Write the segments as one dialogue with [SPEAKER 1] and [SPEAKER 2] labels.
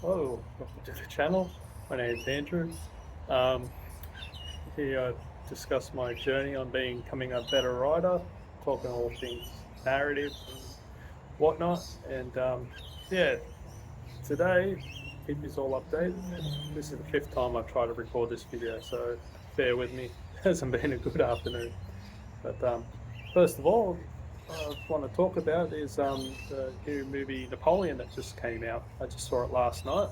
[SPEAKER 1] Hello, welcome to the channel. My name is Andrew. Um, Here I discuss my journey on becoming a better writer, talking all things narrative and whatnot. And yeah, today, keep this all updated. This is the fifth time I've tried to record this video, so bear with me. It hasn't been a good afternoon. But first of all, I want to talk about is the new movie Napoleon that just came out. I just saw it last night.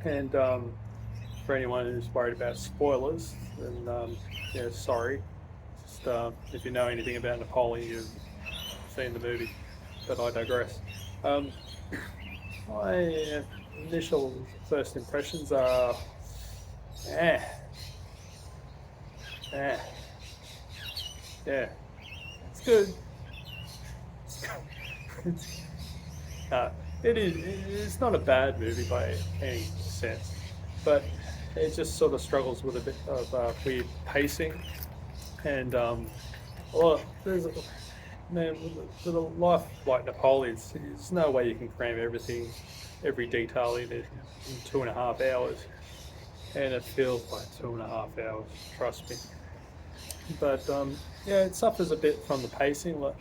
[SPEAKER 1] And for anyone who's worried about spoilers, then yeah, sorry. Just if you know anything about Napoleon, you've seen the movie, but I digress. Um, my initial first impressions are, eh, eh, yeah, it's good. It's, uh, it is. It's not a bad movie by any sense, but it just sort of struggles with a bit of weird pacing and well, man, with a life like Napoleon's, there's no way you can cram everything, every detail in it in 2.5 hours, and it feels like 2.5 hours. Trust me. But yeah, it suffers a bit from the pacing, like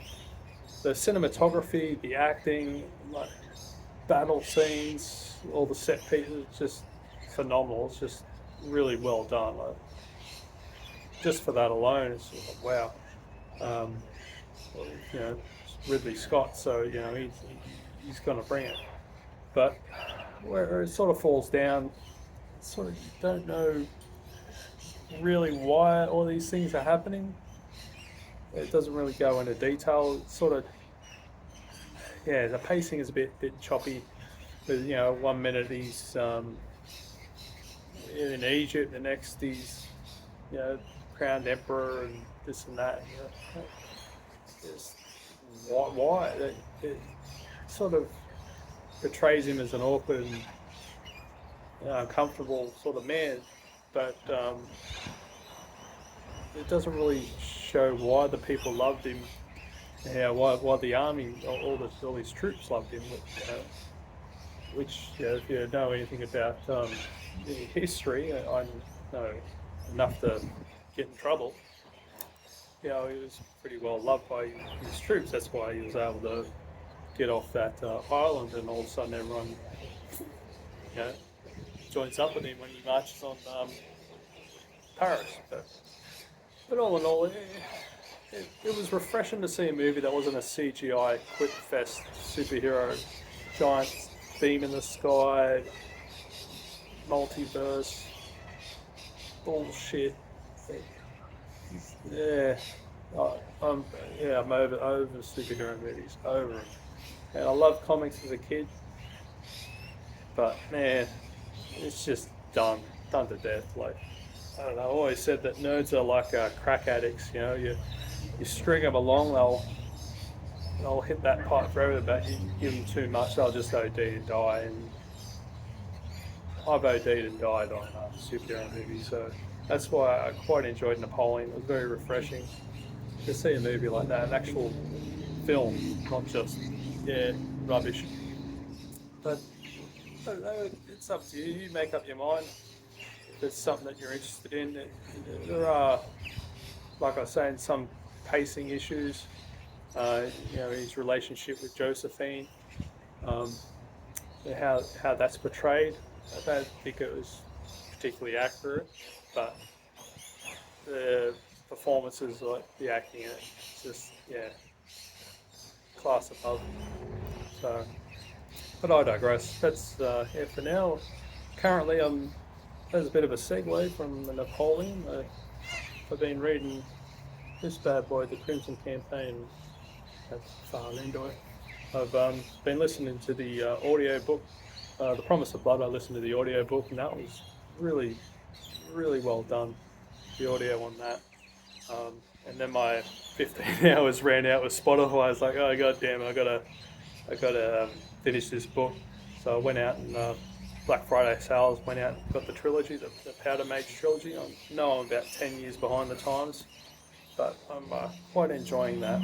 [SPEAKER 1] the cinematography, the acting, like battle scenes, all the set pieces, just phenomenal. It's just really well done. Like, just for that alone, it's like, wow. Um, well, Ridley Scott, so he's going to bring it. But where it sort of falls down, sort of you don't know really why all these things are happening. It doesn't really go into detail. It's sort of yeah, the pacing is a bit choppy. With 1 minute he's in Egypt, the next he's you know crowned emperor and this and that. Just why it sort of portrays him as an awkward and uncomfortable sort of man, but it doesn't really show why the people loved him. Yeah, why the army, all these troops loved him. Which if you know anything about history, I know enough to get in trouble. He was pretty well loved by his troops. That's why he was able to get off that island, and all of a sudden everyone, you know, joins up with him when he marches on Paris. But all in all, it was refreshing to see a movie that wasn't a CGI quick fest superhero giant beam in the sky multiverse bullshit. Yeah, I'm over superhero movies, over them. And I love comics as a kid, but man, it's just done to death. Like I don't know. I always said that nerds are like crack addicts. You string them along, they'll hit that pipe forever, but you give them too much, they'll just OD and die. And I've OD'd and died on superhero movies, so that's why I quite enjoyed Napoleon. It was very refreshing to see a movie like that, an actual film, not just rubbish. But I don't know, it's up to you. You make up your mind if it's something that you're interested in. There are, like I was saying, some pacing issues. His relationship with Josephine, um, how that's portrayed. I don't think it was particularly accurate, but the performances, like the acting in it, it's just class above. So, but I digress. That's for now. Currently, there's a bit of a segue from the Napoleon. I've been reading this bad boy, the Crimson Campaign. That's far into it. I've been listening to the audio book, The Promise of Blood. I listened to the audio book, and that was really, really well done. The audio on that. And then my 15 hours ran out with Spotify. I was like, oh god damn, I gotta finish this book. So I went out and Black Friday sales, went out and got the trilogy, the Powder Mage Trilogy. I know I'm about 10 years behind the times, but I'm quite enjoying that.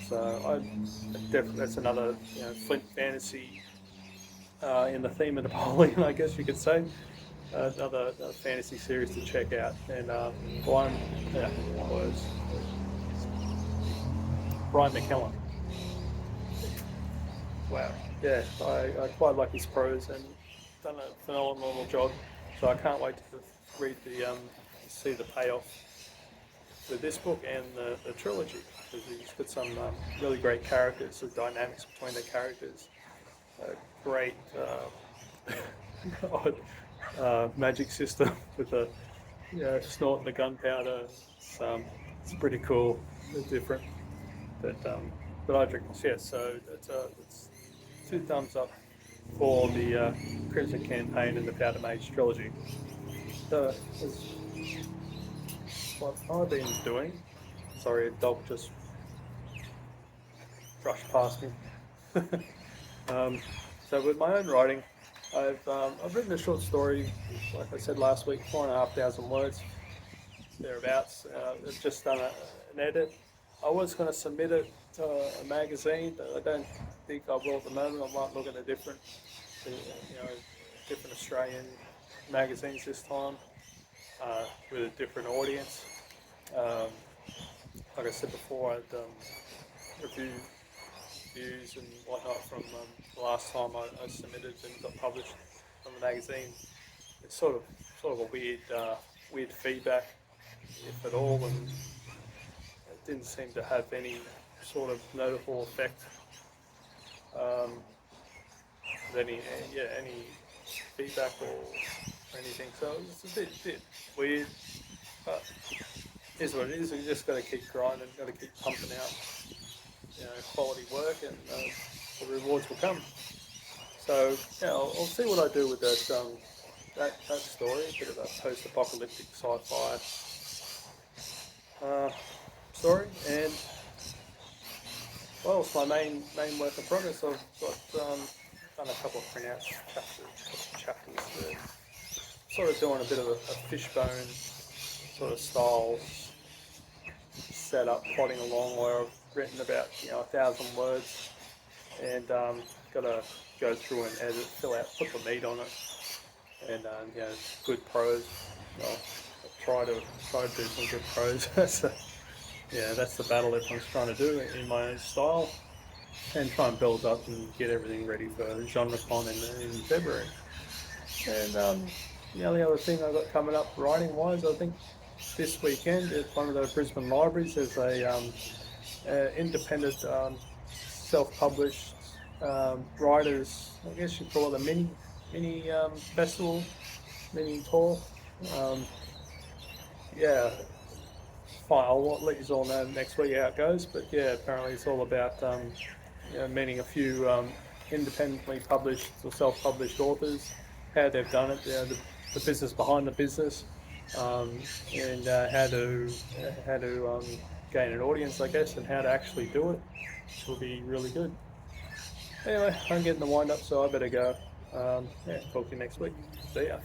[SPEAKER 1] So definitely that's another Flint fantasy in the theme of Napoleon, I guess you could say. Another fantasy series to check out. And Brian, yeah, was Brian McKellen. Wow, yeah, I quite like his prose and done a phenomenal job. So I can't wait to read see the payoff with this book and the trilogy, because he's got some really great characters, the dynamics between the characters, great odd magic system with the snorting the gunpowder. It's pretty cool, different. But I drink this, yeah. So it's 2 thumbs up for the Crimson Campaign and the Powder Mage Trilogy. So what I've been doing. Sorry, a dog just brushed past me. So with my own writing, I've written a short story, like I said last week, 4,500 words, thereabouts. I've just done an edit. I was going to submit it to a magazine, but I don't think I will at the moment. I might look at different Australian magazines this time, with a different audience. Like I said before, I'd reviews and whatnot from the last time I submitted and got published from the magazine. It's sort of a weird feedback, if at all, and it didn't seem to have any sort of notable effect. Any feedback or anything. So it's a bit weird, but it is what it is. We just got to keep grinding, got to keep pumping out, quality work, and the rewards will come. So yeah, I'll see what I do with that story, a bit of a post-apocalyptic sci-fi story, and well, it's my main work in progress. I've got done a couple of printouts, chapters. Sort of doing a bit of a fishbone sort of style setup, plodding along, where I've written about 1,000 words, and got to go through and edit, fill out, put the meat on it, and good prose. I'll try to do some good prose. That's the battle everyone's trying to do in my own style, and try and build up and get everything ready for GenreCon in February. And the only other thing I've got coming up writing-wise, I think this weekend at one of the Brisbane libraries, there's a independent, self-published writers, I guess you call it a mini festival, mini tour. Fine, I'll let you all know next week how it goes, but yeah, apparently it's all about meeting a few independently published or self-published authors, how they've done it, the business behind the business, and how to gain an audience, I guess, and how to actually do it, which will be really good. Anyway, I'm getting the wind up, so I better go. Talk to you next week. See ya.